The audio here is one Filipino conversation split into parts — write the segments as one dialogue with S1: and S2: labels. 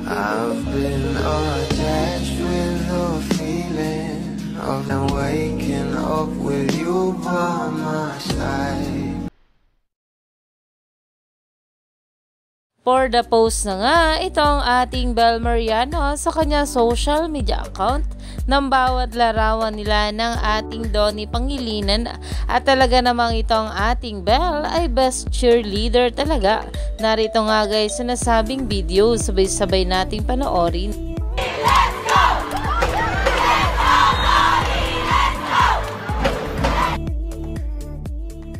S1: I've been attached with the feeling of waking up with you by my side.
S2: For the post na nga, itong ating Bel Mariano sa kanya social media account ng bawat larawan nila ng ating Donnie Pangilinan, at talaga namang itong ating Bel ay best cheerleader talaga. Narito nga guys sa nasabing video, sabay-sabay nating panoorin.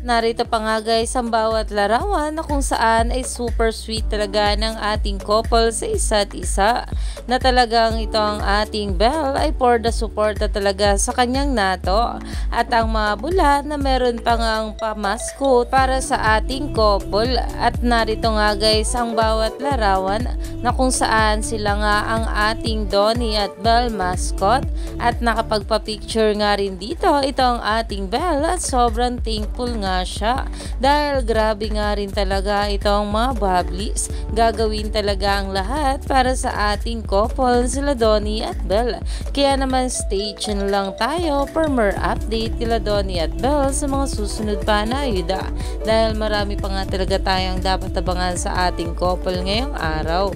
S2: Narito pa nga guys ang bawat larawan na kung saan ay super sweet talaga ng ating couple sa isa't isa, na talagang ito ang ating Bel ay for the support na talaga sa kanyang nato, at ang mga bula na meron pa ngang pamasko para sa ating couple. At narito nga guys ang bawat larawan na kung saan sila nga ang ating Donnie at Bel mascot, at nakapagpa-picture nga rin dito itong ating Bel, at sobrang thankful nga siya dahil grabe nga rin talaga itong mga bubblies. Gagawin talaga ang lahat para sa ating couple, sila Donnie at Bel. Kaya naman stay tuned lang tayo for more update kila Donnie at Bel sa mga susunod pa na ayuda, dahil marami pa nga talaga tayong dapat abangan sa ating couple ngayong araw.